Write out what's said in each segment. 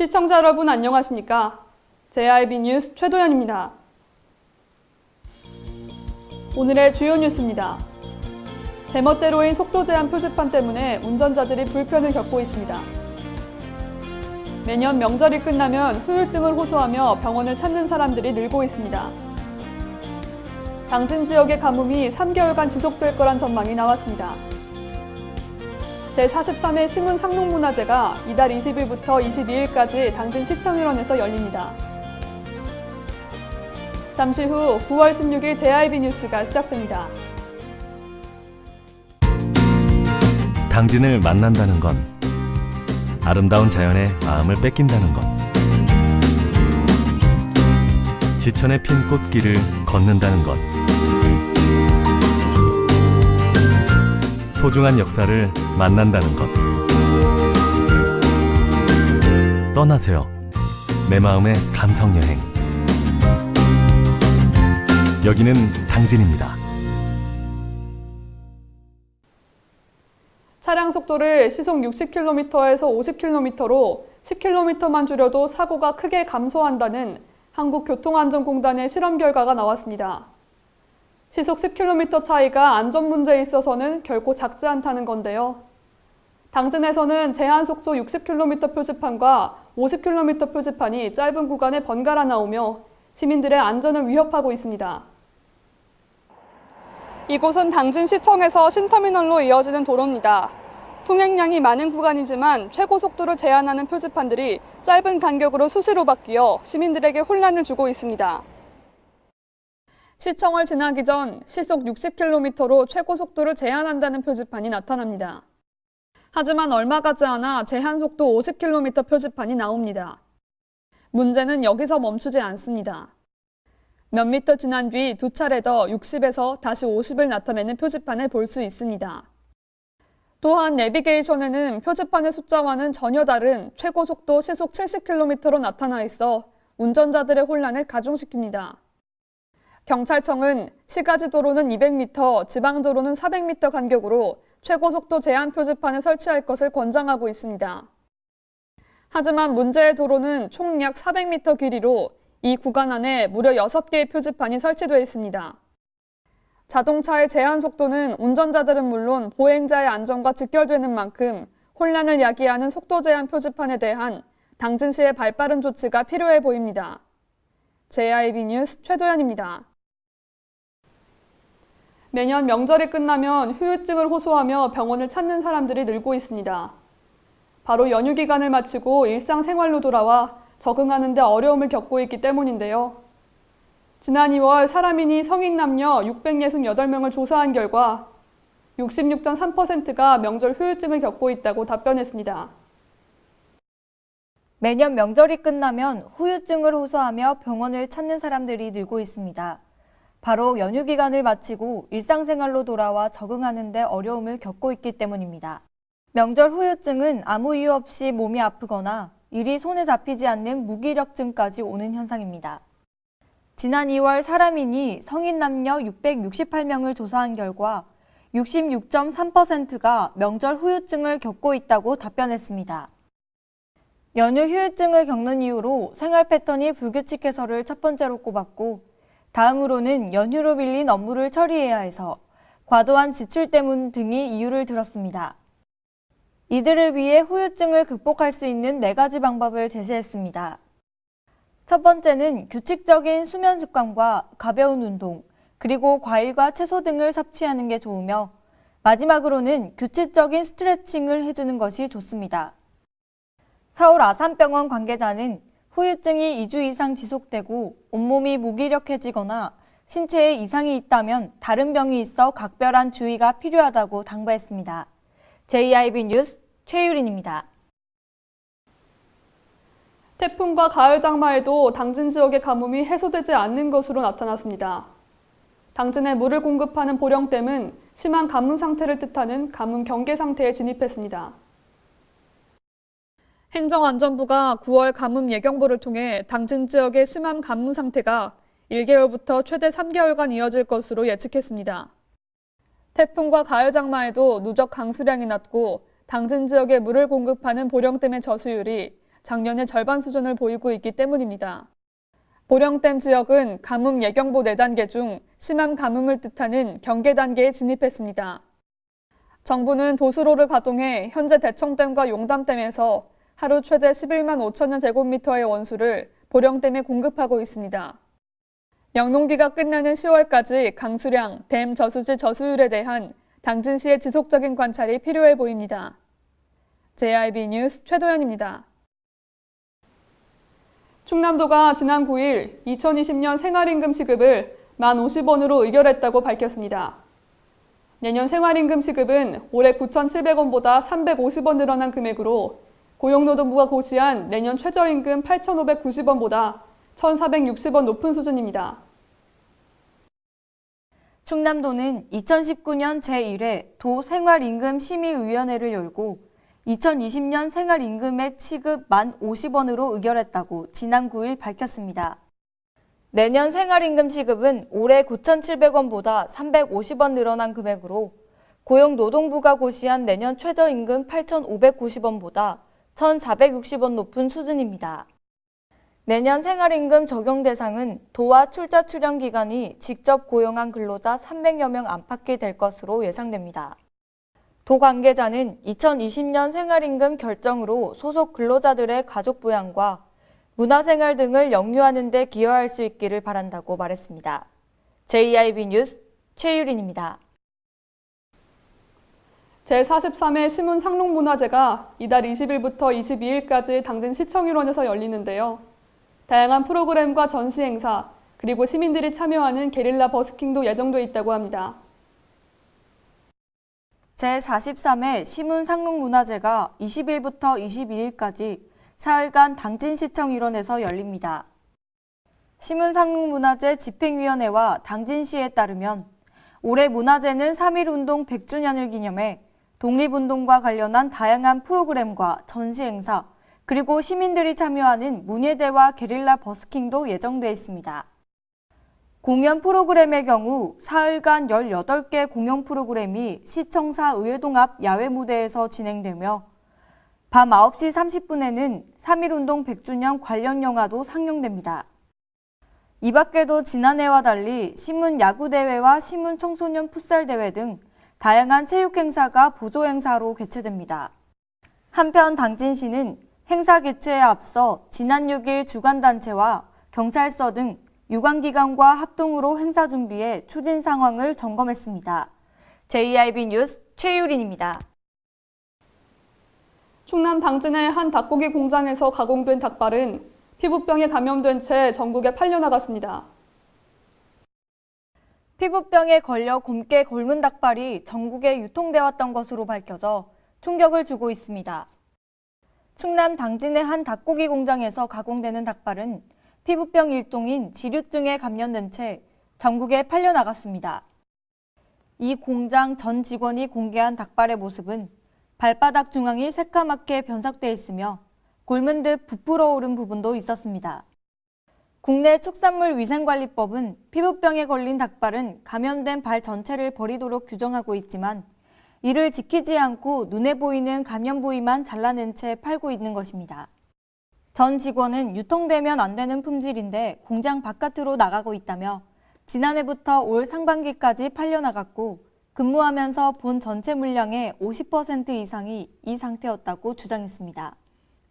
시청자 여러분 안녕하십니까? JIB 뉴스 최도연입니다. 오늘의 주요 뉴스입니다. 제멋대로인 속도 제한 표지판 때문에 운전자들이 불편을 겪고 있습니다. 매년 명절이 끝나면 후유증을 호소하며 병원을 찾는 사람들이 늘고 있습니다. 당진 지역의 가뭄이 3개월간 지속될 거란 전망이 나왔습니다. 제43회 시문상록문화제가 이달 20일부터 22일까지 당진 시청일원에서 열립니다. 잠시 후 9월 16일 JIB 뉴스가 시작됩니다. 당진을 만난다는 건 아름다운 자연에 마음을 뺏긴다는 것, 지천에 핀 꽃길을 걷는다는 것, 소중한 역사를 만난다는 것. 떠나세요. 내 마음의 감성여행. 여기는 당진입니다. 차량 속도를 시속 60km에서 50km로 10km만 줄여도 사고가 크게 감소한다는 한국교통안전공단의 실험 결과가 나왔습니다. 시속 10km 차이가 안전 문제에 있어서는 결코 작지 않다는 건데요. 당진에서는 제한속도 60km 표지판과 50km 표지판이 짧은 구간에 번갈아 나오며 시민들의 안전을 위협하고 있습니다. 이곳은 당진시청에서 신터미널로 이어지는 도로입니다. 통행량이 많은 구간이지만 최고 속도를 제한하는 표지판들이 짧은 간격으로 수시로 바뀌어 시민들에게 혼란을 주고 있습니다. 시청을 지나기 전 시속 60km로 최고 속도를 제한한다는 표지판이 나타납니다. 하지만 얼마 가지 않아 제한 속도 50km 표지판이 나옵니다. 문제는 여기서 멈추지 않습니다. 몇 미터 지난 뒤 두 차례 더 60에서 다시 50을 나타내는 표지판을 볼 수 있습니다. 또한 내비게이션에는 표지판의 숫자와는 전혀 다른 최고 속도 시속 70km로 나타나 있어 운전자들의 혼란을 가중시킵니다. 경찰청은 시가지 도로는 200m, 지방도로는 400m 간격으로 최고 속도 제한 표지판을 설치할 것을 권장하고 있습니다. 하지만 문제의 도로는 총 약 400m 길이로 이 구간 안에 무려 6개의 표지판이 설치되어 있습니다. 자동차의 제한 속도는 운전자들은 물론 보행자의 안전과 직결되는 만큼 혼란을 야기하는 속도 제한 표지판에 대한 당진시의 발빠른 조치가 필요해 보입니다. JIB 뉴스 최도연입니다. 매년 명절이 끝나면 후유증을 호소하며 병원을 찾는 사람들이 늘고 있습니다. 바로 연휴 기간을 마치고 일상생활로 돌아와 적응하는 데 어려움을 겪고 있기 때문인데요. 지난 2월 사람인이 성인 남녀 668명을 조사한 결과 66.3%가 명절 후유증을 겪고 있다고 답변했습니다. 매년 명절이 끝나면 후유증을 호소하며 병원을 찾는 사람들이 늘고 있습니다. 바로 연휴 기간을 마치고 일상생활로 돌아와 적응하는 데 어려움을 겪고 있기 때문입니다. 명절 후유증은 아무 이유 없이 몸이 아프거나 일이 손에 잡히지 않는 무기력증까지 오는 현상입니다. 지난 2월 사람인이 성인 남녀 668명을 조사한 결과 66.3%가 명절 후유증을 겪고 있다고 답변했습니다. 연휴 후유증을 겪는 이유로 생활 패턴이 불규칙해서를 첫 번째로 꼽았고 다음으로는 연휴로 밀린 업무를 처리해야 해서 과도한 지출 때문 등이 이유를 들었습니다. 이들을 위해 후유증을 극복할 수 있는 4가지 방법을 제시했습니다. 첫 번째는 규칙적인 수면 습관과 가벼운 운동, 그리고 과일과 채소 등을 섭취하는 게 좋으며 마지막으로는 규칙적인 스트레칭을 해주는 것이 좋습니다. 서울 아산병원 관계자는 후유증이 2주 이상 지속되고 온몸이 무기력해지거나 신체에 이상이 있다면 다른 병이 있어 각별한 주의가 필요하다고 당부했습니다. JIB 뉴스 최유린입니다. 태풍과 가을 장마에도 당진 지역의 가뭄이 해소되지 않는 것으로 나타났습니다. 당진에 물을 공급하는 보령댐은 심한 가뭄 상태를 뜻하는 가뭄 경계 상태에 진입했습니다. 행정안전부가 9월 가뭄 예경보를 통해 당진 지역의 심한 가뭄 상태가 1개월부터 최대 3개월간 이어질 것으로 예측했습니다. 태풍과 가을 장마에도 누적 강수량이 낮고 당진 지역에 물을 공급하는 보령댐의 저수율이 작년의 절반 수준을 보이고 있기 때문입니다. 보령댐 지역은 가뭄 예경보 4단계 중 심한 가뭄을 뜻하는 경계 단계에 진입했습니다. 정부는 도수로를 가동해 현재 대청댐과 용담댐에서 하루 최대 11만 5천여 제곱미터의 원수를 보령댐에 공급하고 있습니다. 영농기가 끝나는 10월까지 강수량, 댐 저수지 저수율에 대한 당진시의 지속적인 관찰이 필요해 보입니다. JIB 뉴스 최도연입니다. 충남도가 지난 9일 2020년 생활임금 시급을 만 50원으로 의결했다고 밝혔습니다. 내년 생활임금 시급은 올해 9,700원보다 350원 늘어난 금액으로 고용노동부가 고시한 내년 최저임금 8,590원보다 1,460원 높은 수준입니다. 충남도는 2019년 제1회 도 생활임금심의위원회를 열고 2020년 생활임금의 시급 만 50원으로 의결했다고 지난 9일 밝혔습니다. 내년 생활임금 시급은 올해 9,700원보다 350원 늘어난 금액으로 고용노동부가 고시한 내년 최저임금 8,590원보다 1,460원 높은 수준입니다. 내년 생활임금 적용 대상은 도와 출자 출연 기간이 직접 고용한 근로자 300여 명 안팎이 될 것으로 예상됩니다. 도 관계자는 2020년 생활임금 결정으로 소속 근로자들의 가족 부양과 문화생활 등을 영유하는 데 기여할 수 있기를 바란다고 말했습니다. JIB 뉴스 최유린입니다. 제43회 시문상록문화제가 이달 20일부터 22일까지 당진 시청일원에서 열리는데요. 다양한 프로그램과 전시 행사, 그리고 시민들이 참여하는 게릴라 버스킹도 예정돼 있다고 합니다. 제43회 시문상록문화제가 20일부터 22일까지 사흘간 당진시청 일원에서 열립니다. 시문상록문화제 집행위원회와 당진시에 따르면 올해 문화제는 3.1운동 100주년을 기념해 독립운동과 관련한 다양한 프로그램과 전시 행사, 그리고 시민들이 참여하는 문예대와 게릴라 버스킹도 예정돼 있습니다. 공연 프로그램의 경우 사흘간 18개 공연 프로그램이 시청사 의회동 앞 야외 무대에서 진행되며 밤 9시 30분에는 3.1운동 100주년 관련 영화도 상영됩니다. 이 밖에도 지난해와 달리 시문 야구대회와 시문 청소년 풋살대회 등 다양한 체육 행사가 보조 행사로 개최됩니다. 한편 당진시는 행사 개최에 앞서 지난 6일 주관단체와 경찰서 등 유관기관과 합동으로 행사 준비에 추진 상황을 점검했습니다. JIB 뉴스 최유린입니다. 충남 당진의 한 닭고기 공장에서 가공된 닭발은 피부병에 감염된 채 전국에 팔려나갔습니다. 피부병에 걸려 곰게 곪은 닭발이 전국에 유통돼 왔던 것으로 밝혀져 충격을 주고 있습니다. 충남 당진의 한 닭고기 공장에서 가공되는 닭발은 피부병 일종인 지류증에 감염된 채 전국에 팔려나갔습니다. 이 공장 전 직원이 공개한 닭발의 모습은 발바닥 중앙이 새까맣게 변색돼 있으며 곪은 듯 부풀어 오른 부분도 있었습니다. 국내 축산물위생관리법은 피부병에 걸린 닭발은 감염된 발 전체를 버리도록 규정하고 있지만 이를 지키지 않고 눈에 보이는 감염 부위만 잘라낸 채 팔고 있는 것입니다. 전 직원은 유통되면 안 되는 품질인데 공장 바깥으로 나가고 있다며 지난해부터 올 상반기까지 팔려나갔고 근무하면서 본 전체 물량의 50% 이상이 이 상태였다고 주장했습니다.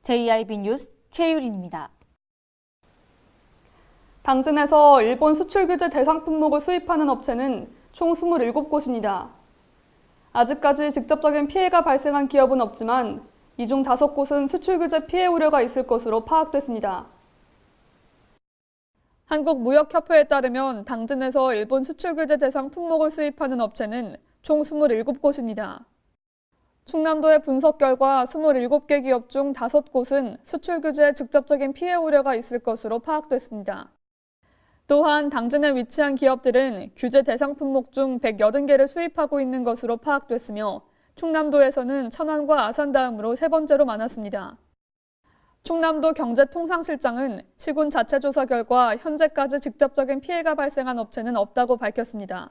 JIB 뉴스 최유린입니다. 당진에서 일본 수출 규제 대상 품목을 수입하는 업체는 총 27곳입니다. 아직까지 직접적인 피해가 발생한 기업은 없지만 이 중 5곳은 수출 규제 피해 우려가 있을 것으로 파악됐습니다. 한국무역협회에 따르면 당진에서 일본 수출 규제 대상 품목을 수입하는 업체는 총 27곳입니다. 충남도의 분석 결과 27개 기업 중 5곳은 수출 규제에 직접적인 피해 우려가 있을 것으로 파악됐습니다. 또한 당진에 위치한 기업들은 규제 대상 품목 중 180개를 수입하고 있는 것으로 파악됐으며 충남도에서는 천안과 아산 다음으로 3번째로 많았습니다. 충남도 경제통상실장은 시군 자체 조사 결과 현재까지 직접적인 피해가 발생한 업체는 없다고 밝혔습니다.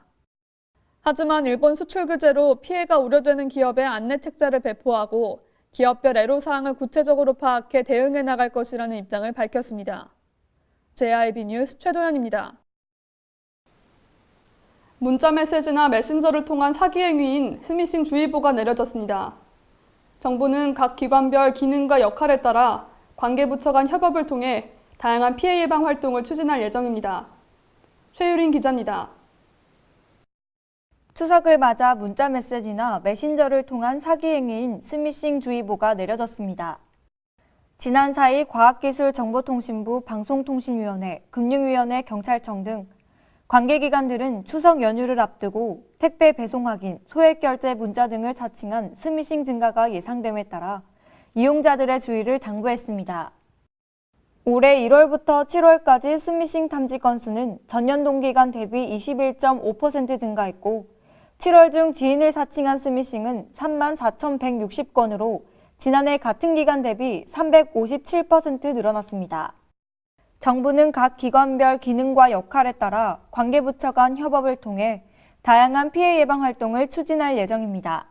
하지만 일본 수출 규제로 피해가 우려되는 기업에 안내 책자를 배포하고 기업별 애로사항을 구체적으로 파악해 대응해 나갈 것이라는 입장을 밝혔습니다. JIB 뉴스 최도연입니다. 문자메시지나 메신저를 통한 사기 행위인 스미싱 주의보가 내려졌습니다. 정부는 각 기관별 기능과 역할에 따라 관계부처 간 협업을 통해 다양한 피해 예방 활동을 추진할 예정입니다. 최유린 기자입니다. 추석을 맞아 문자 메시지나 메신저를 통한 사기 행위인 스미싱 주의보가 내려졌습니다. 지난 4일 과학기술정보통신부 방송통신위원회, 금융위원회, 경찰청 등 관계기관들은 추석 연휴를 앞두고 택배 배송 확인, 소액 결제 문자 등을 자칭한 스미싱 증가가 예상됨에 따라 이용자들의 주의를 당부했습니다. 올해 1월부터 7월까지 스미싱 탐지 건수는 전년 동기간 대비 21.5% 증가했고 7월 중 지인을 사칭한 스미싱은 34,160건으로 지난해 같은 기간 대비 357% 늘어났습니다. 정부는 각 기관별 기능과 역할에 따라 관계부처 간 협업을 통해 다양한 피해 예방 활동을 추진할 예정입니다.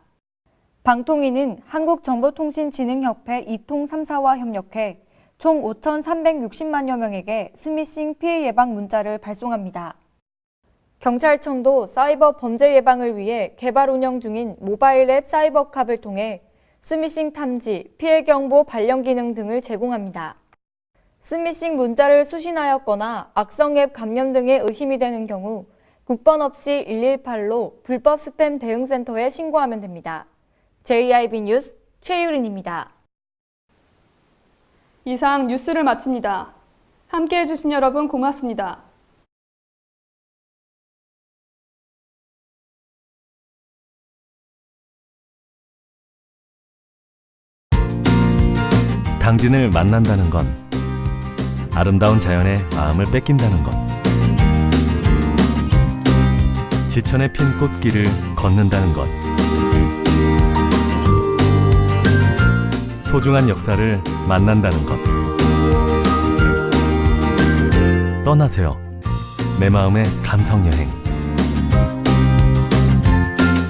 방통위는 한국정보통신진흥협회 이통 3사와 협력해 총 5,360만여 명에게 스미싱 피해 예방 문자를 발송합니다. 경찰청도 사이버 범죄 예방을 위해 개발 운영 중인 모바일 앱 사이버캅을 통해 스미싱 탐지, 피해 경보 발령 기능 등을 제공합니다. 스미싱 문자를 수신하였거나 악성 앱 감염 등의 의심이 되는 경우 국번 없이 118로 불법 스팸 대응센터에 신고하면 됩니다. JIB 뉴스 최유린입니다. 이상 뉴스를 마칩니다. 함께해 주신 여러분 고맙습니다. 당진을 만난다는 건 아름다운 자연의 마음을 뺏긴다는 것. 지천에 핀 꽃길을 걷는다는 것. 소중한 역사를 만난다는 것. 떠나세요. 내 마음의 감성여행.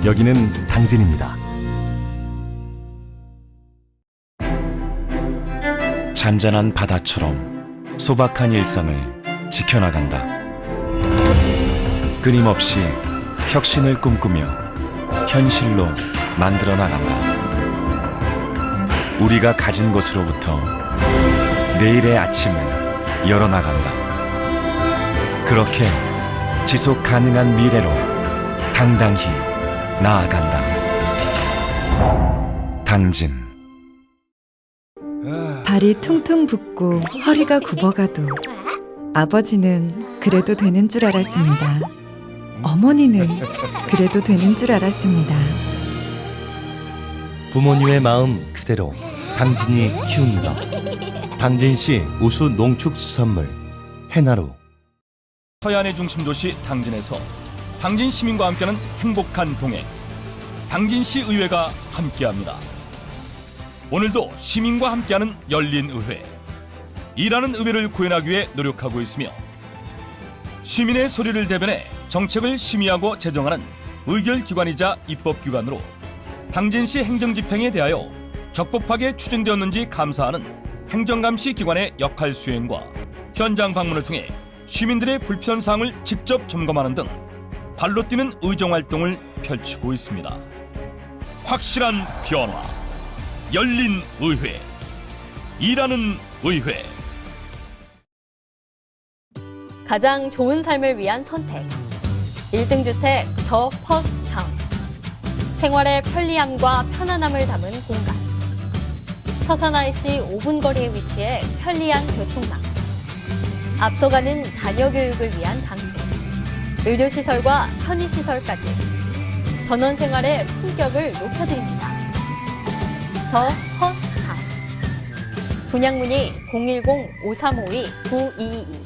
여기는 당진입니다. 잔잔한 바다처럼 소박한 일상을 지켜나간다. 끊임없이 혁신을 꿈꾸며 현실로 만들어 나간다. 우리가 가진 것으로부터 내일의 아침을 열어나간다. 그렇게 지속 가능한 미래로 당당히 나아간다. 당진. 발이 퉁퉁 붓고 허리가 굽어가도 아버지는 그래도 되는 줄 알았습니다. 어머니는 그래도 되는 줄 알았습니다. 부모님의 마음 그대로 당진이 키웁니다. 당진시 우수 농축수산물 해나루. 서해안의 중심도시 당진에서 당진 시민과 함께하는 행복한 동행, 당진시 의회가 함께합니다. 오늘도 시민과 함께하는 열린 의회, 일하는 의회를 구현하기 위해 노력하고 있으며 시민의 소리를 대변해 정책을 심의하고 제정하는 의결기관이자 입법기관으로 당진시 행정집행에 대하여 적법하게 추진되었는지 감사하는 행정감시 기관의 역할 수행과 현장 방문을 통해 시민들의 불편사항을 직접 점검하는 등 발로 뛰는 의정활동을 펼치고 있습니다. 확실한 변화, 열린 의회, 일하는 의회. 가장 좋은 삶을 위한 선택. 1등 주택 더 퍼스트 타운. 생활의 편리함과 편안함을 담은 공간. 서산 IC 5분 거리에 위치해 편리한 교통망. 앞서가는 자녀 교육을 위한 장소. 의료시설과 편의시설까지. 전원 생활의 품격을 높여드립니다. 더 퍼스트 타운. 분양 문의 010-5352-9222